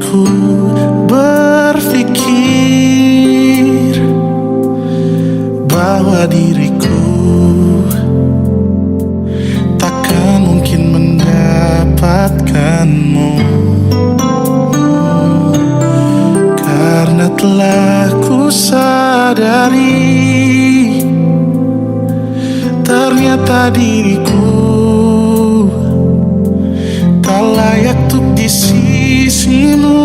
Ku berpikir bahwa diriku takkan mungkin mendapatkanmu, karena telah ku sadari ternyata diriku tak layak untuk di sisimu.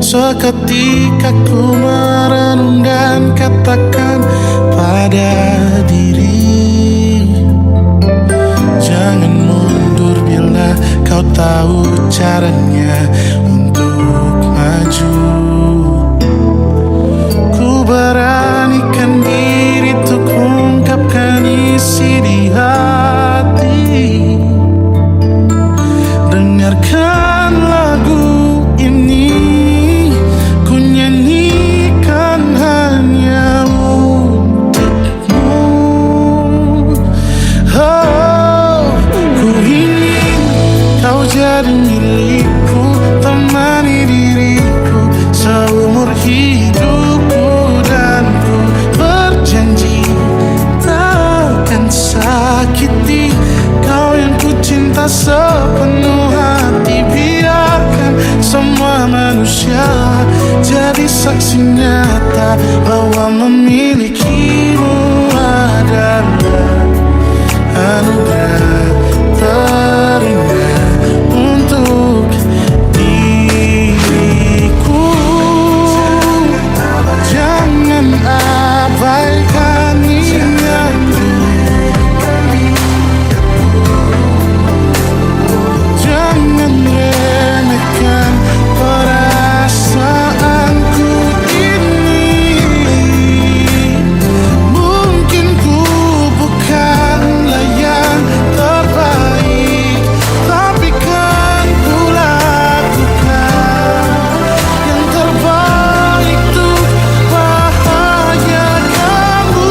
Seketika ku merenung dan katakan pada diri, jangan mundur bila kau tahu caranya untuk maju. Ku beranikan diri untuk ungkapkan isi di hati. Dengarkan lagu ini, ku nyanyikan hanya untukmu. Oh, ku ingin kau jadi milikku, temani diriku seumur hidupku, dan ku berjanji takkan sakiti kau yang ku cinta sepenuh hati. Biarkan semua manusia jadi saksi nyata bahwa memilikimu adalah anugerah terindah untuk diriku. Jangan abaikan niatku, jangan remehkan perasaanku ini. Mungkin ku bukanlah yang terbaik, tapi kan ku lakukan yang terbaik untuk bahagiakanmu.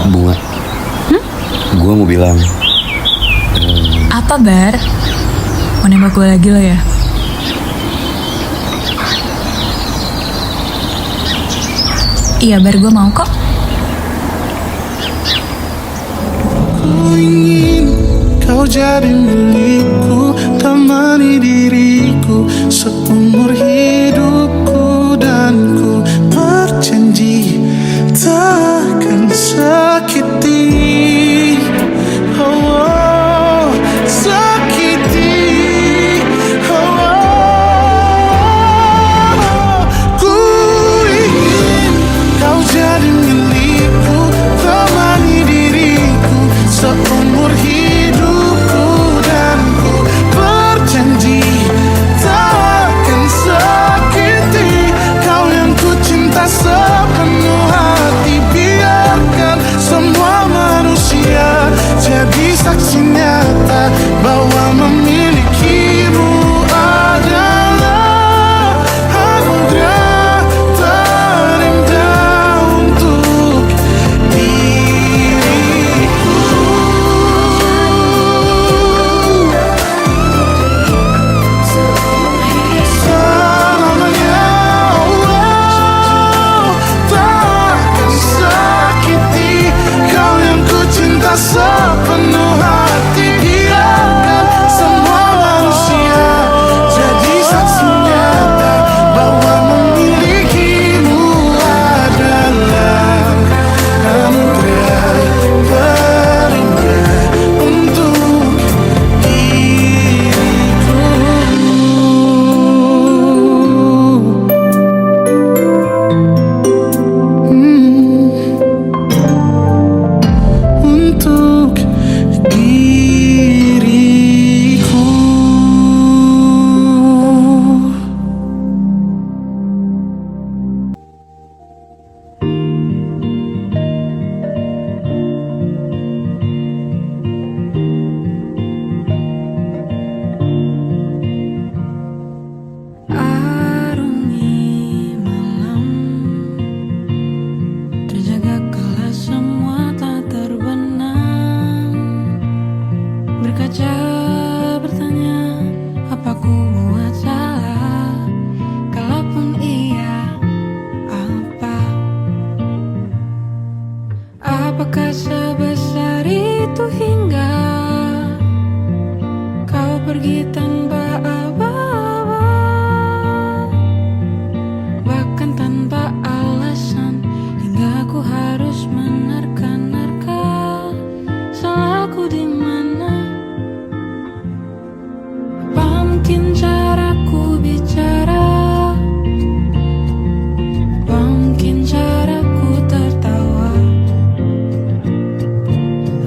Bunga, gue mau bilang. Apa, Bar? Mau nembak gue lagi lo ya? Iya, Bar, gue mau kok. Ku ingin kau jadi milikku, temani diriku seumur hidupku, dan ku berjanji takkan sakiti. Oh, sakiti. Oh, ku ingin kau jadi milikku, temani diriku seumur hidupku, dan ku berjanji takkan sakiti kau yang ku cinta sepenuh hati. Biarkan semua manusia jadi saksi nyata bahwa memilikimu adalah anugerah terindah untuk diriku. Selamanya Allah takkan sakiti kau yang ku cinta sepenuh hati. Biarkan pergi tanpa apa-apa, bahkan tanpa alasan, hingga aku harus menerka-nerka salahku di mana. Apa mungkin caraku bicara? Apa mungkin caraku tertawa?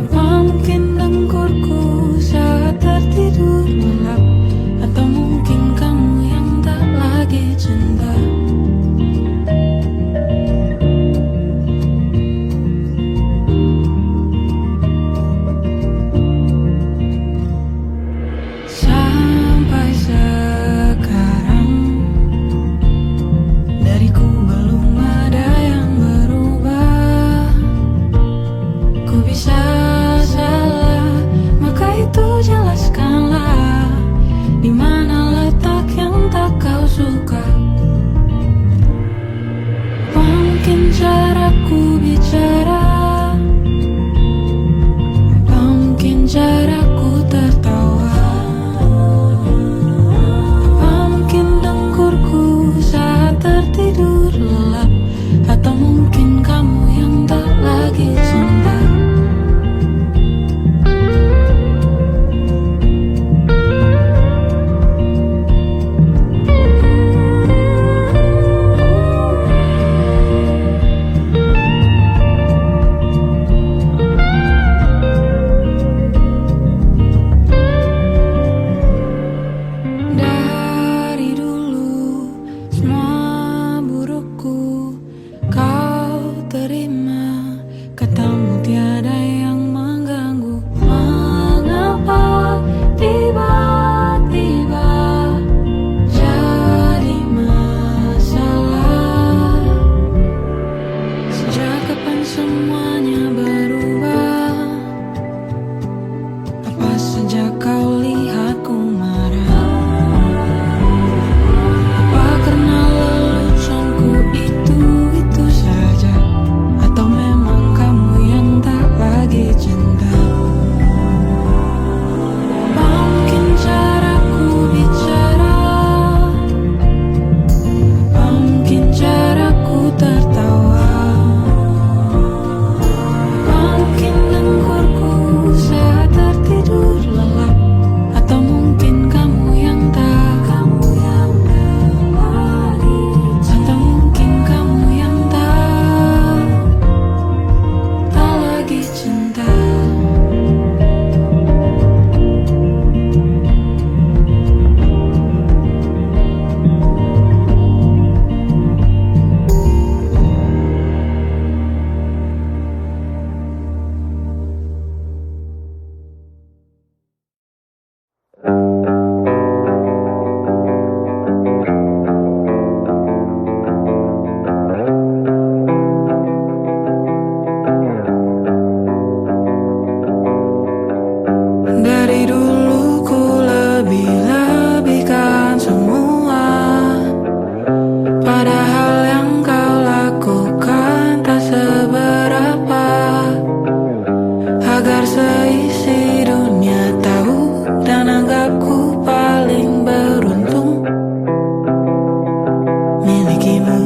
Apa mungkin dengkurku saat tertidur lelap? Atau mungkin kamu yang tak lagi cinta? Sampai sekarang dariku belum ada yang berubah. Ku bisa salah, maka itu jelaskanlah di mana letak yang tak kau suka. Apa mungkin caraku bicara? Apa mungkin caraku tertawa? Apa mungkin dengkurku saat tertidur lelap? Atau mungkin kamu yang tak lagi cinta? Dari dulu semua burukku kau terima, katamu tiada yang mengganggu. Mengapa tiba-tiba jadi masalah? Sejak kapan semuanya berubah? Apa sejak kau lihatku marah? Apa karena leluconku itu saja? Atau memang kamu yang tak lagi cinta? Apa mungkin caraku bicara? Apa mungkin caraku tertawa? Apa mungkin dengkurku saat tertidur lelap? Atau mungkin kamu yang tak lagi? Atau mungkin kamu yang tak lagi cinta? Dari dulu ku lebih-lebihkan semua, padahal yang kau lakukan tak seberapa. Agar seisi dunia tahu dan anggapku paling beruntung milikimu.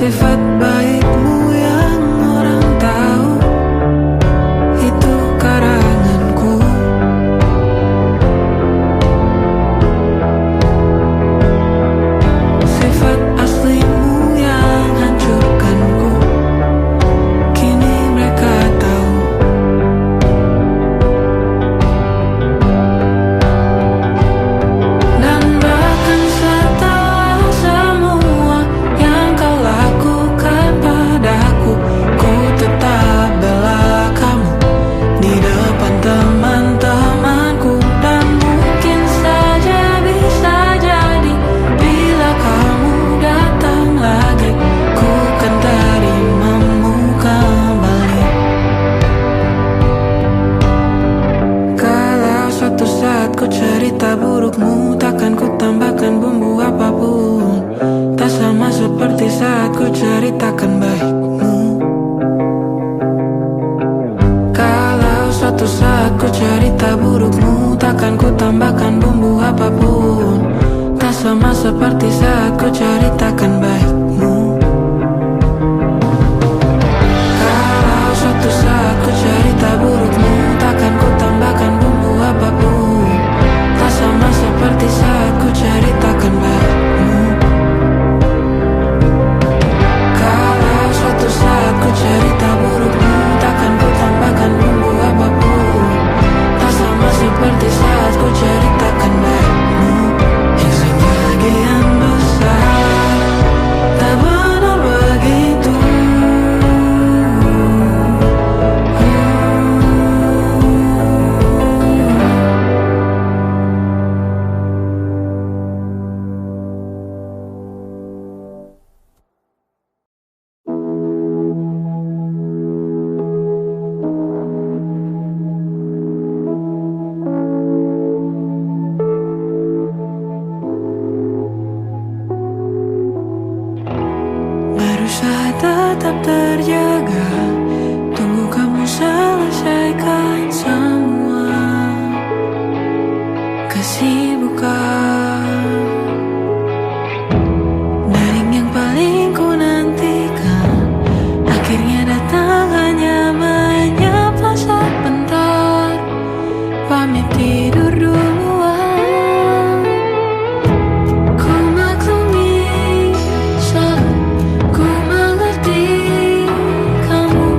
Sifat baikmu yang orang tahu itu karanganku. Sifat aslimu yang hancurkanku, kini mereka tahu. Dan bahkan setelah semua yang kau lakukan padaku, ku tetap bela kamu di depan teman-temanku. Dan mungkin saja bisa jadi bila kamu datang lagi, ku kan terimamu kembali. Kalau suatu saat ku cerita burukmu, takkan ku tambahkan bumbu apapun. Tak sama seperti saat ku ceritakan baikmu. Kalau suatu saat ku cerita burukmu, takkan ku tambahkan bumbu apapun. Tak sama seperti saat ku ceritakan baikmu. Kalau suatu saat ku cerita burukmu, takkan ku tambahkan bumbu apapun. Tak sama seperti saat ku ceritakan baikmu. Kalau suatu saat ku cerita burukmu, takkan ku tambahkan bumbu apapun. Tak sama seperti saat ku ceritakan baikmu. Yang sebagian besar tak benar begitu. Berusaha tetap terjaga, tunggu kamu selesaikan semua kesibukan. Dering yang paling ku nantikan akhirnya datang, hanya menyapa sebentar, pamit tidur duluan. Ku maklumi, selalu ku mengerti kamu.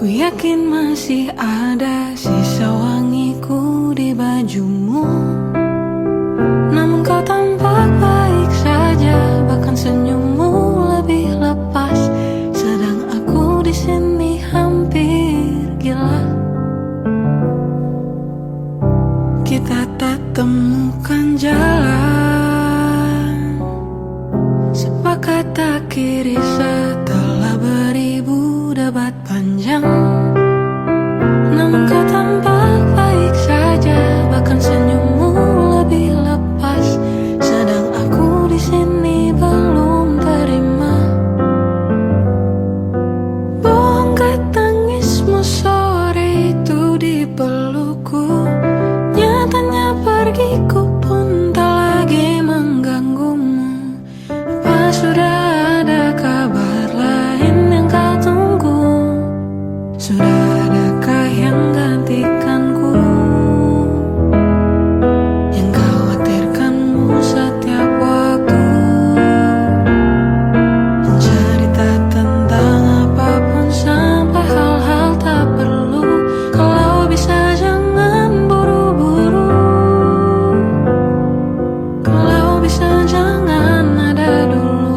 Ku yakin masih ada sisa wangiku di bajumu. Namun kau tampak baik saja, bahkan senyummu lebih lepas. Sedang aku di sini hampir gila. Kita tak temukan jalan, sepakat akhiri setelah beribu debat panjang. Namun kau tampak baik saja, bahkan senyummu lebih lepas. Sedang aku di sini belum terima. Bongkar tangismu sore itu di pelukku. Nyatanya pergiku pun tak lagi mengganggumu. Apa sudah ada kabar lain yang kau tunggu? Sudah adakah yang gantikanku? Yang khawatirkanmu setiap waktu. Cerita tentang apapun sampai hal-hal tak perlu. Kalau bisa jangan buru-buru. Kalau bisa jangan ada dulu.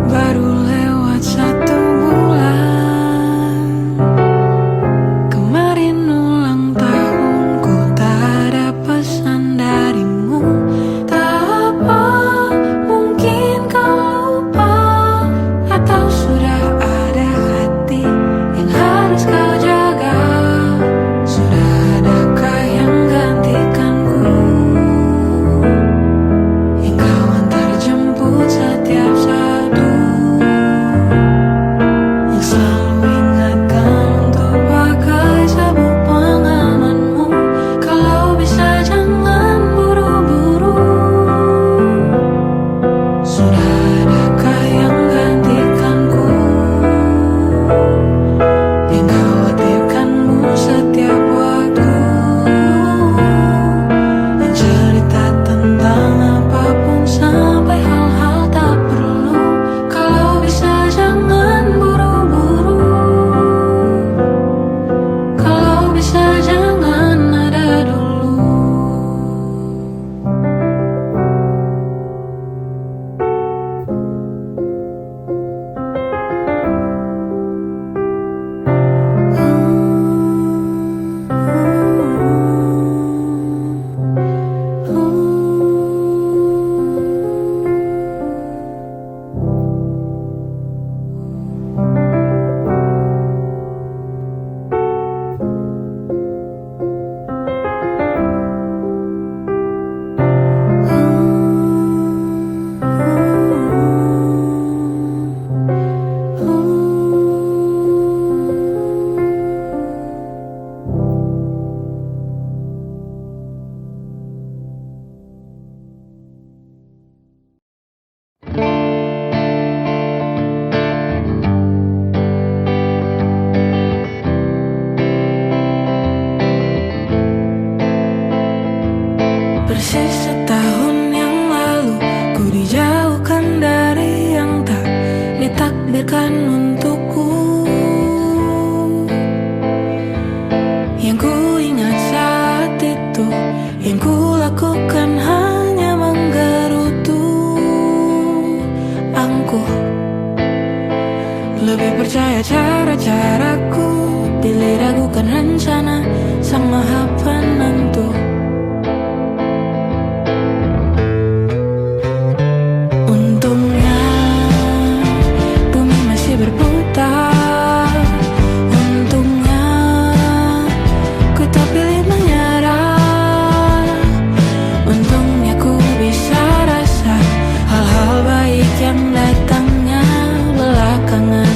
Baru lewat 1 bulan, kemarin ulang tahunku, tak ada pesan darimu. Tak apa, mungkin kau lupa, atau sudah ada hati yang harus kau jaga. Sudah adakah yang gantikanku? Yang kau antar jemput setiap satu. Yang selalu ingatkan untuk pakai sabuk pengamanmu. Kalau bisa jangan buru-buru. Sudah adakah yang gantikanku? Yang khawatirkanmu setiap waktu. Yang cerita tentang apapun sampai hal-hal tak perlu. Kalau bisa jangan buru-buru. Kalau bisa jangan ada dulu. Persis setahun yang lalu, ku dijauhkan dari yang tak ditakdirkan untukku. Yang ku ingat saat itu, yang ku lakukan hanya menggerutu angkuh. Lebih percaya cara-caraku, pilih ragukan rencana sang maha penentu. Untungnya bumi masih berputar. Untungnya ku tak pilih menyerah. Untungnya ku bisa rasa hal-hal baik yang datangnya belakangan.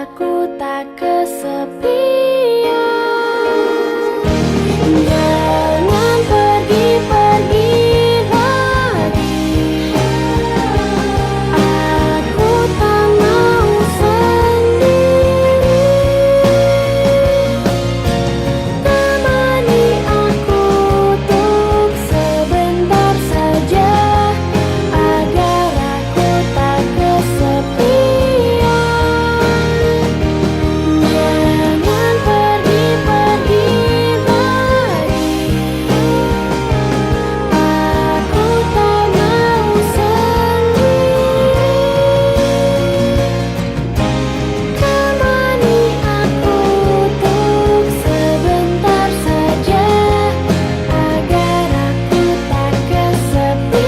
aku tak kesepian. Jangan pergi-pergi lagi, aku tak mau sendiri. Temani aku untuk sebentar saja, agar aku tak kesepian. Jangan pergi-pergi lagi, aku tak mau sendiri. Temani aku untuk sebentar saja, agar aku tak kesepian.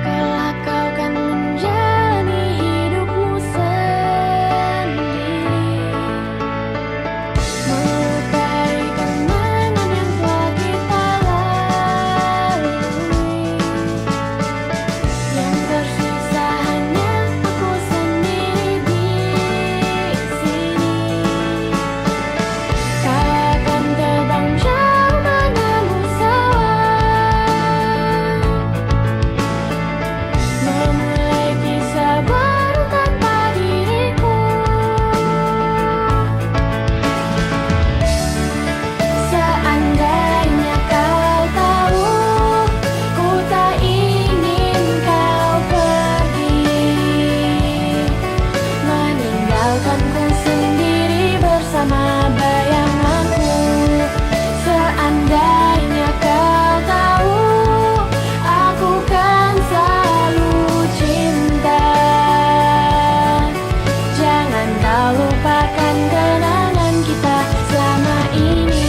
Kelak kau kan menjalani hidupmu sendiri, melukai kenangan yang telah kita lalui. Yang tersisa hanya aku sendiri di sini. Kau akan terbang jauh mana musyawarah, memulai kisah baru tanpa diriku. Seandainya kau tahu, ku tak ingin kau pergi, meninggalkanku sendiri bersama bayanganku. Seandainya kau tahu, aku kan selalu cinta. Jangan kau lupakan kenangan kita selama ini.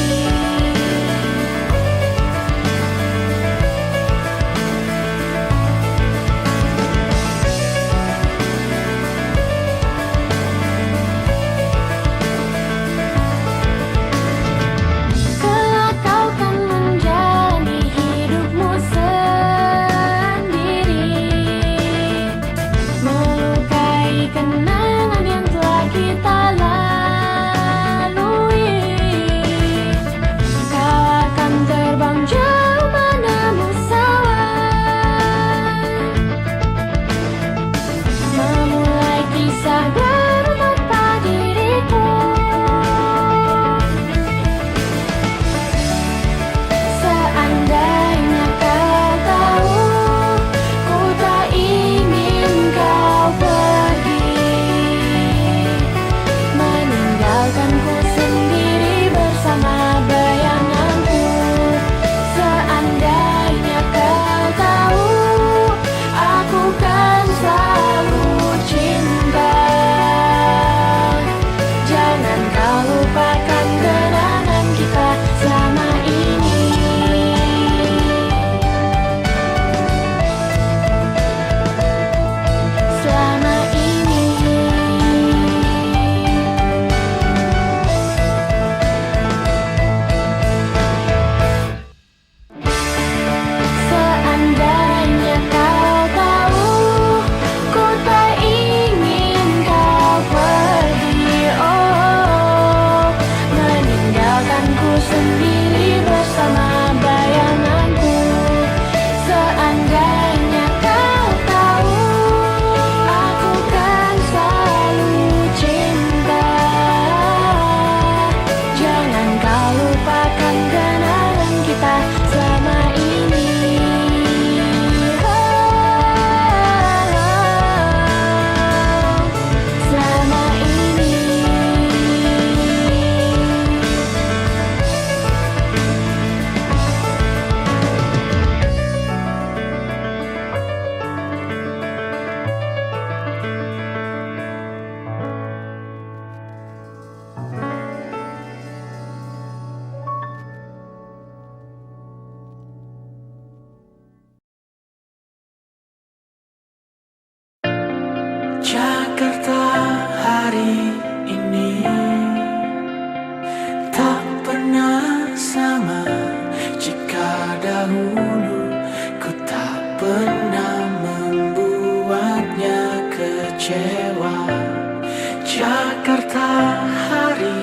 lewat Jakarta hari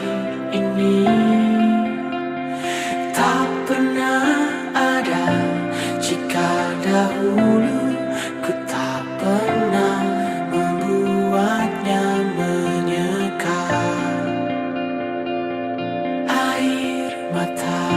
ini tak pernah ada jika dahulu ku tak pernah membuatnya menyekat air mata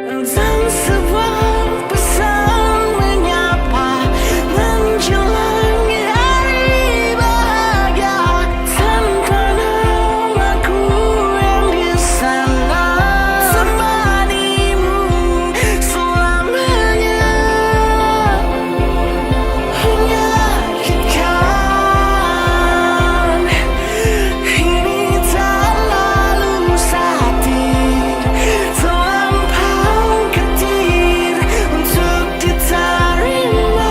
dan sebuah pesan menyapa menjelang hari bahagia tanpa namaku yang di sana temanimu selamanya menyakitkan ini tak lalu satir terlampau ketir untuk diterima.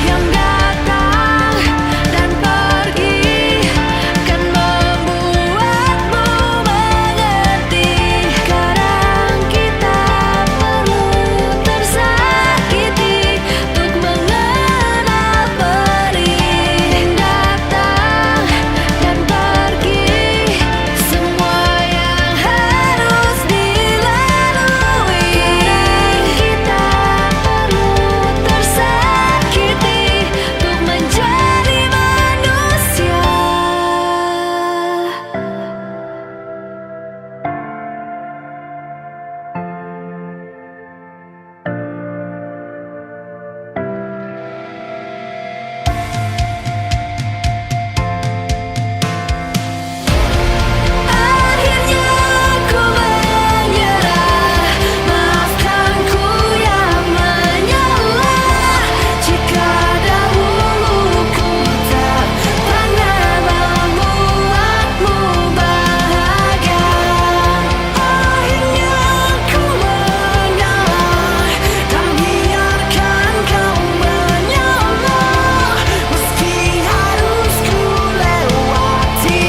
Yang datang dan pergi kan membuatmu mengerti. Kadang kita perlu tersakiti untuk mengenal perih. Yang datang dan pergi semua yang harus dilalui. Kita perlu tersakiti untuk menjadi manusia. Akhirnya ku menyerah, maafkan ku yang menyalah. Jika dahulu ku tak pernah membuatmu bahagia. Akhirnya ku mengalah dan biarkan kau menyalah. Meski harus ku lewati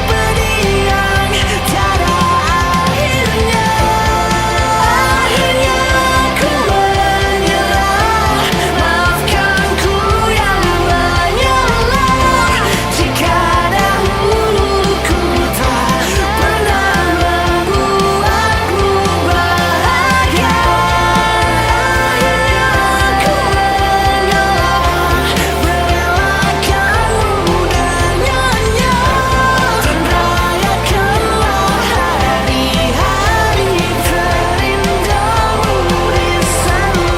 pedih yang tiada akhirnya. Akhirnya ku menyerah, maafkan ku yang menyalah. Jika dahulu ku tak pernah membuatmu bahagia. Akhirnya ku mengalah, merelakanmu dengannya dan rayakanlah hari-hari terindahmu di sana.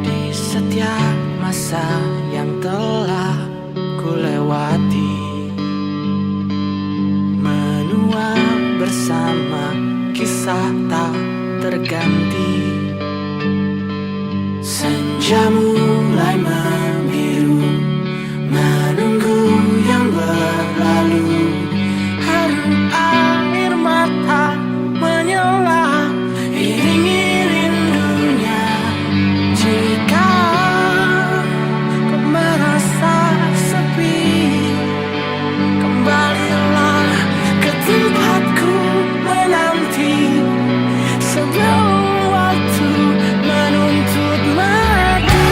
Di setiap masa yang telah ku lewati, menua bersama kisah tak terganti. Senja mulai membiru, menunggu yang berlalu. Haru air mata menyala, iringi rindunya. Jika kau merasa sepi, kembalilah ke tempatku menanti sebelum waktu menuntut mati.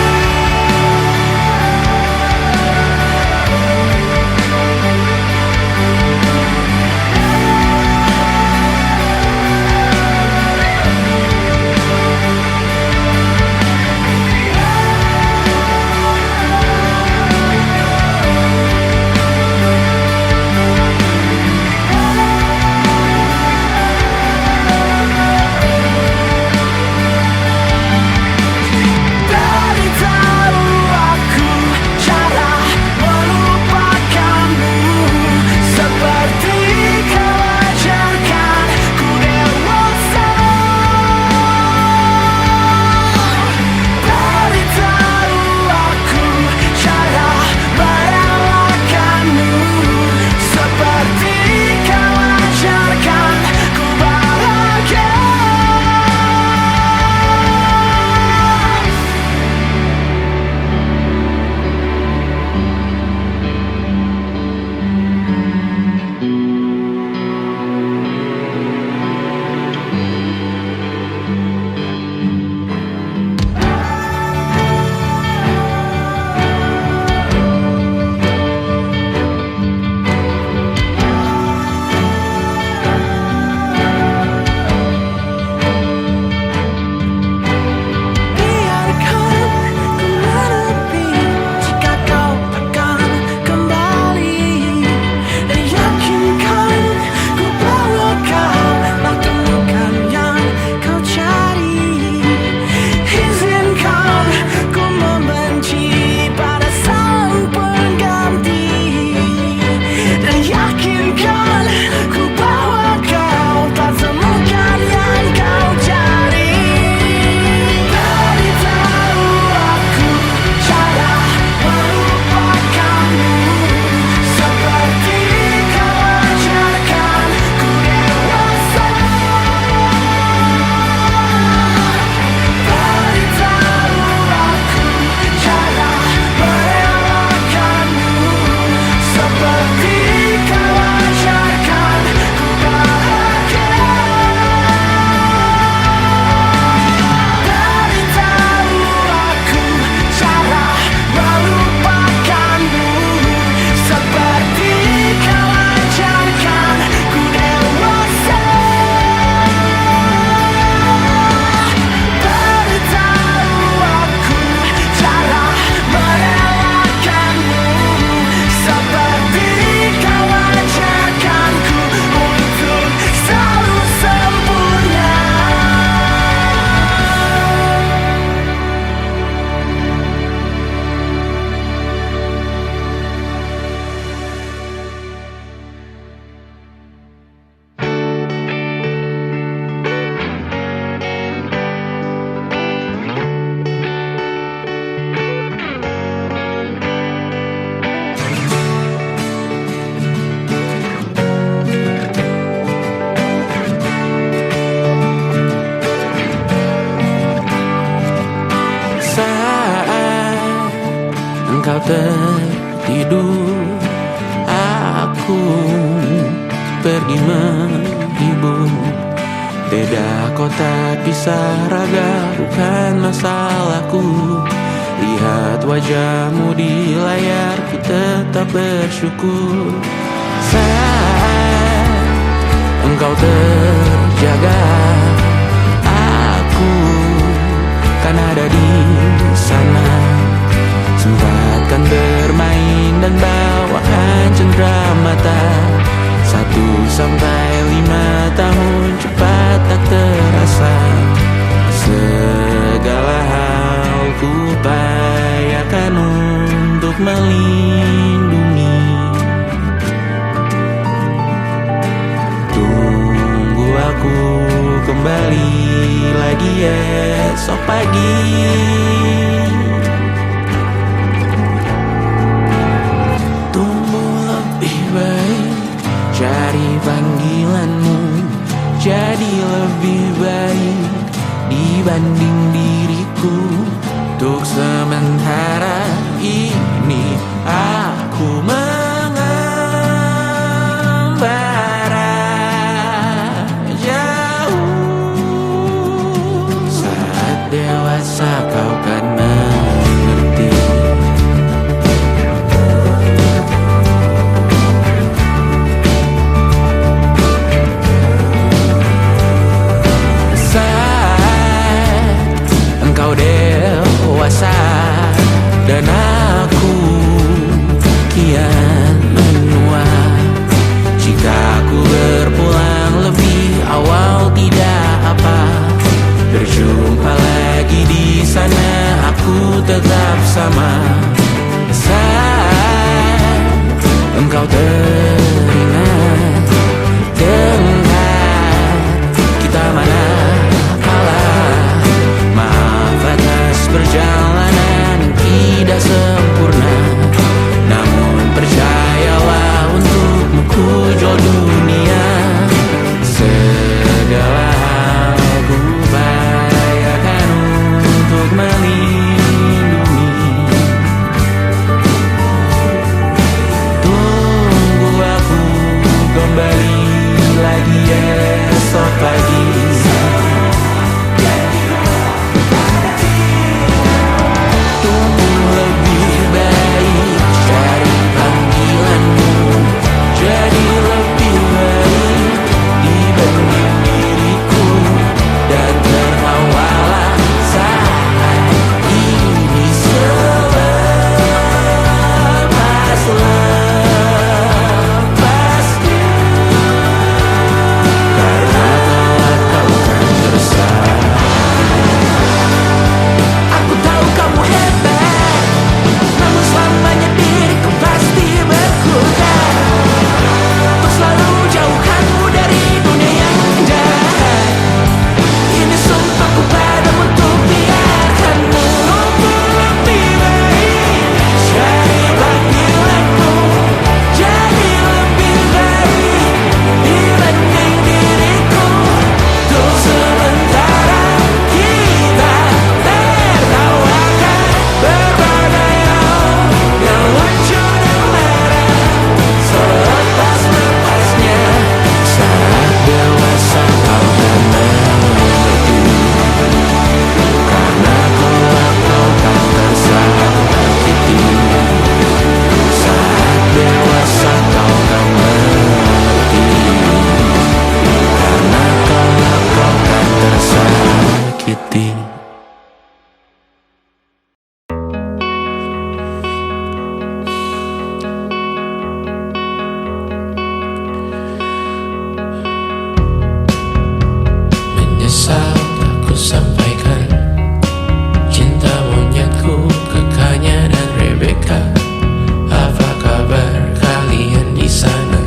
engkau tertidur, aku pergi menghibur. Beda kota pisah raga bukan masalahku. Lihat wajahmu di layar, ku tetap bersyukur. Saat engkau terjaga, aku kan ada di sana. Sempatkan bermain dan bawakan cenderamata. 1-5 tahun cepat tak terasa. Segala hal ku upayakan untuk melindungi. Tunggu aku kembali lagi esok pagi. Tumbuh lebih baik, cari panggilanmu, jadi lebih baik dibanding diriku. Untuk sementara ini aku mengembara jauh. Saat dewasa kau kan mengerti. Engkau dewasa dan aku kian menua. Jika aku berpulang lebih awal tidak apa. Berjumpa lagi di sana, aku tetap sama. Saat engkau teringat tengah kita mana kalah. Maaf atas perjalanan yang tidak sempurna, namun percayalah untukmu ku jual dunia. Segala hal ku upayakan untuk melindungi. Tunggu aku kembali lagi esok pagi. Menyesal aku sampaikan cinta monyetku ke Kanya dan Rebecca. Apa kabar kalian di sana?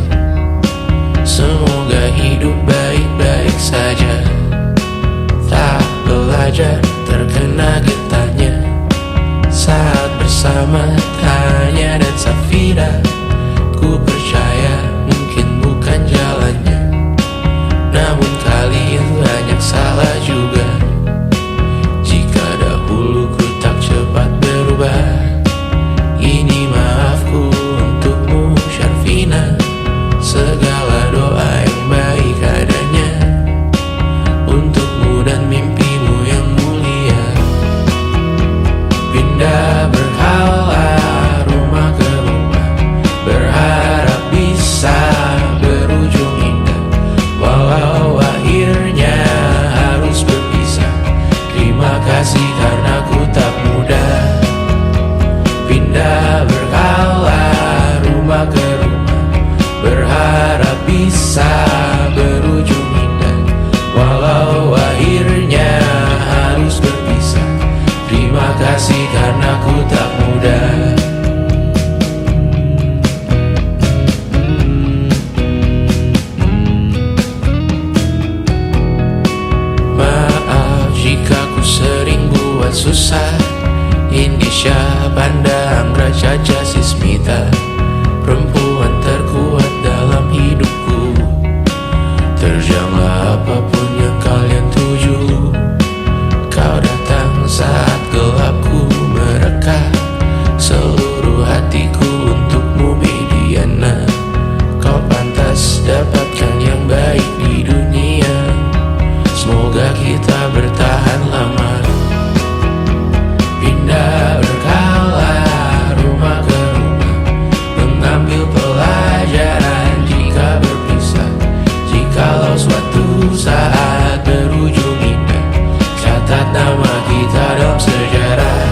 Semoga hidup baik-baik saja. Tak belajar terkena getahnya saat bersama Tanya dan Safira. Ku percaya mungkin bukan jalannya, namun kalian banyak salah juga. buat susah. Indonesia pandang Raja Jasismita, perempuan terkuat dalam hidupku. Terjanglah apapun yang kalian tuju. Kau datang saat gelapku mereka, seluruh hatiku untukmu Mediana. Kau pantas dapatkan yang baik di dunia. Semoga kita bertahan lama. Pindah berkala rumah ke rumah, mengambil pelajaran jika berpisah. Jikalau suatu saat berujung indah, catat nama kita dalam sejarah.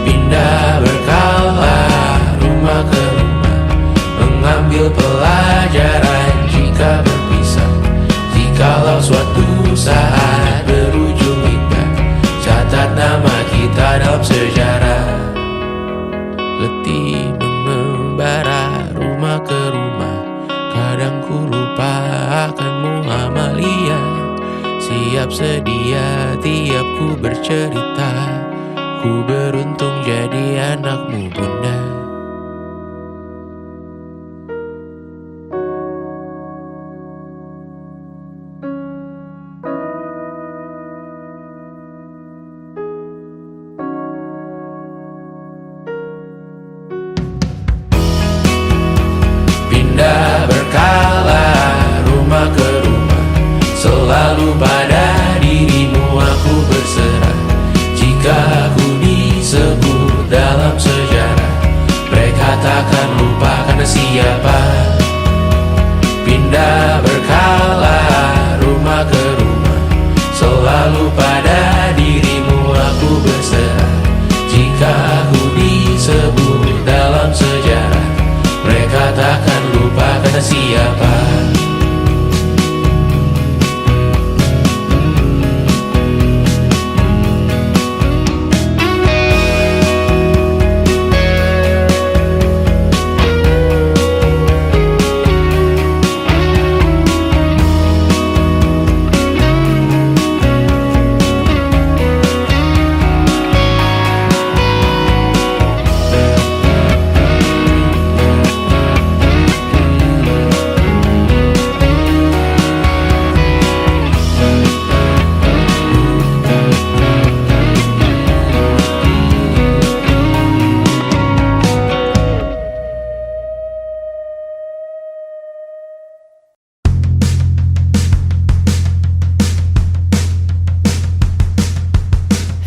Pindah berkala rumah ke rumah, mengambil pelajaran jika berpisah. Jikalau suatu saat berujung indah, catat nama kita dalam sejarah. Letih mengembara rumah ke rumah, kadang ku lupa akanmu Amalia. Siap sedia tiap ku bercerita, ku beruntung jadi anakmu bunda. Pindah berkala rumah ke rumah, selalu pada dirimu aku berserah. Jika aku disebut dalam sejarah, mereka takkan lupa karena siapa. Pindah berkala rumah ke rumah, selalu pada dirimu aku berserah. Jika aku disebut dalam sejarah, mereka takkan lupa karena siapa.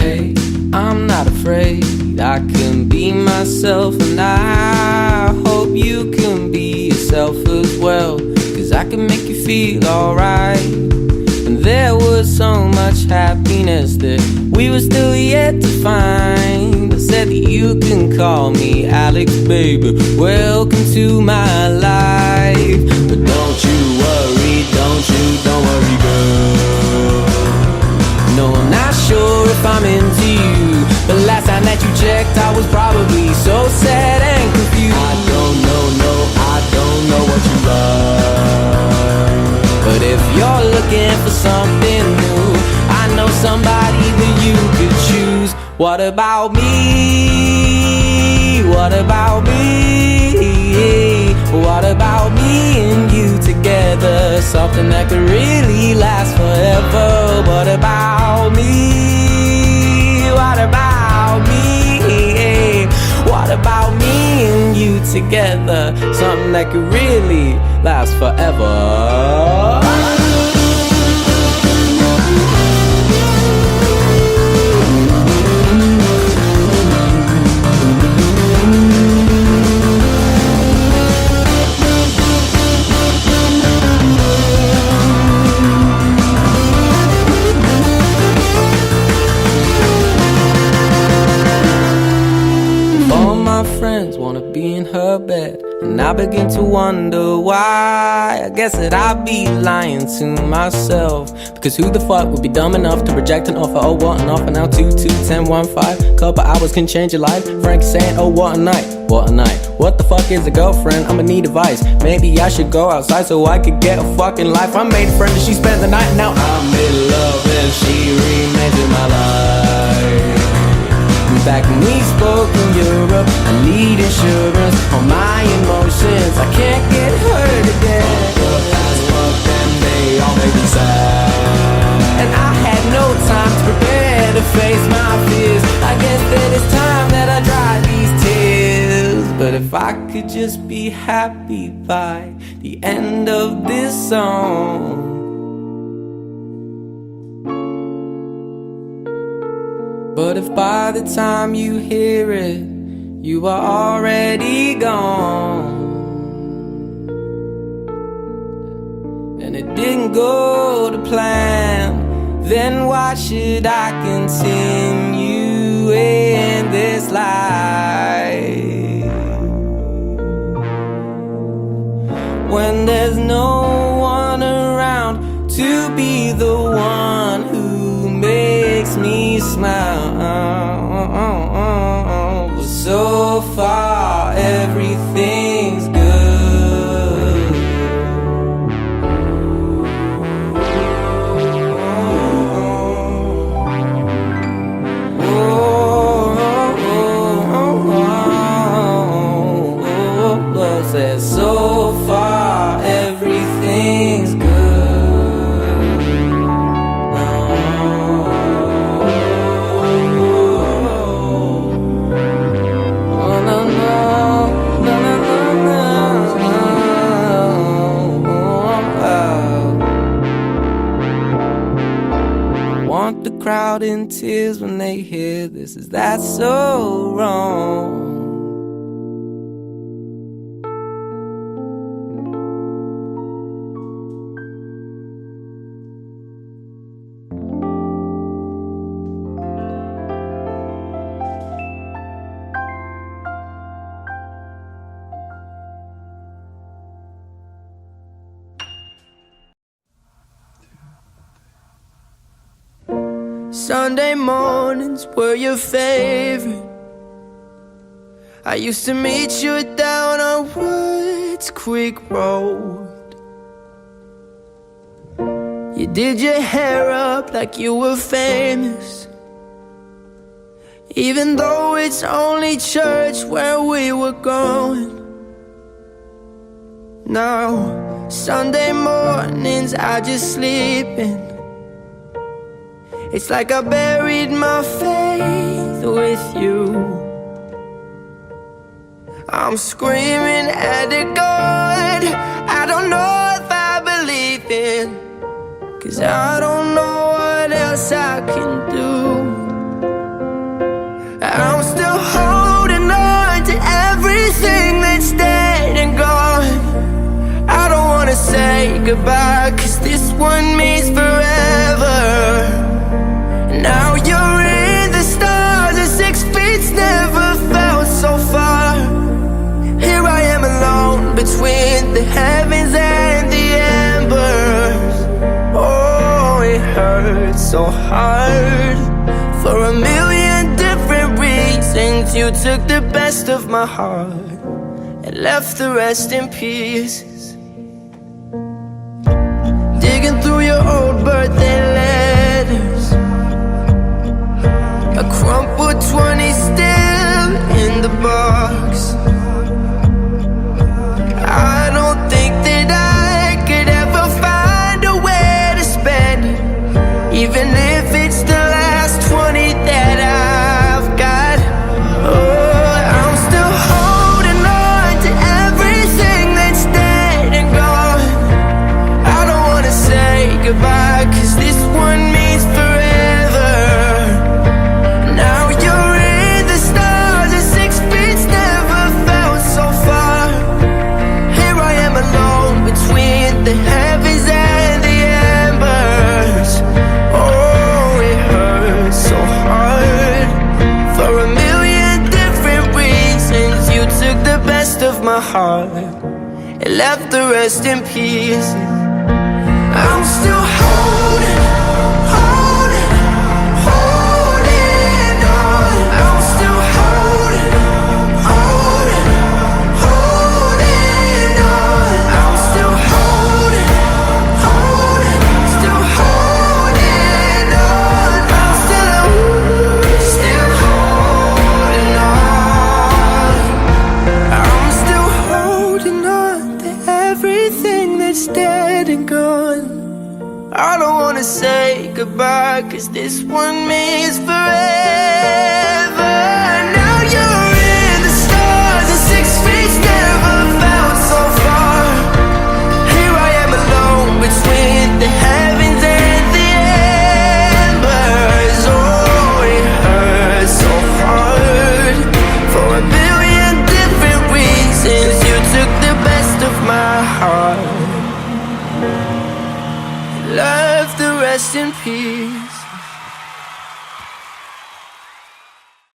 Hey, I'm not afraid, I can be myself, and I hope you can be yourself as well. Cause I can make you feel alright. And there was so much happiness that we were still yet to find. I said that you can call me Alex, baby, welcome to my life. But don't you worry, don't worry, girl. No, I'm not sure if I'm into you, but last time that you checked, I was probably so sad and confused. I don't know what you love. But if you're looking for something new, I know somebody that you could choose. What about me? What about me? What about me and you together? Something that could really last forever. What about me? What about me? What about me and you together? Something that could really last forever. Friends wanna be in her bed, and I begin to wonder why. I guess that I'd be lying to myself, because who the fuck would be dumb enough to reject an offer? Oh, what an offer now, 2-2-10-1-5. Couple hours can change your life. Frank saying, oh, what a night, what a night. What the fuck is a girlfriend? I'ma need advice. Maybe I should go outside so I could get a fucking life. I made a friend and she spent the night, now I made love and she remains in my life. Back when we spoke in Europe, I need insurance on my emotions. I can't get hurt again. Eyes up and they all make me sad. And I had no time to prepare to face my fears. I guess that it's time that I dry these tears. But if I could just be happy by the end of this song. But if by the time you hear it, you are already gone, and it didn't go to plan, then why should I continue in this life when there's no one around to be the one who makes me smile? But so far everything's good. Says so far everything's good. Want the crowd in tears when they hear this. Is that so wrong? Sunday mornings were your favorite. I used to meet you down on Woods Creek Road. You did your hair up like you were famous, even though it's only church where we were going. Now, Sunday mornings I just sleep in. It's like I buried my faith with you. I'm screaming at the God I don't know if I believe in, 'cause I don't know what else I can do. I'm still holding on to everything that's dead and gone. I don't wanna say goodbye, 'cause this one means forever. Now you're in the stars, and 6 feet's never felt so far. Here I am alone between the heavens and the embers. Oh, it hurts so hard. For a million different reasons, you took the best of my heart and left the rest in pieces. Digging through your old birthday letters, a crumpled 20 still in the box. I don't think that I could ever find a way to spend it, even if it's the last 20 that I've got. Oh, I'm still holding on to everything that's dead and gone. I don't wanna say goodbye, 'cause this one means forever. Now you're in the stars, and 6 feet's never felt so far. Here I am alone between the heavens and the embers. Oh, it hurts so hard. For a million different reasons, you took the best of my heart and left the rest in pieces. I'm still holding on. I'm still holding on. I'm still holding on. Still holding on. I'm still holding on. it's dead and gone. I don't wanna say goodbye, 'cause this one means forever. Now you're in the stars, and 6 feet never felt so far. Here I am alone between the heavens and the embers. Oh, it hurts so hard. For a billion different reasons, you took the best of my heart. Love the rest in peace.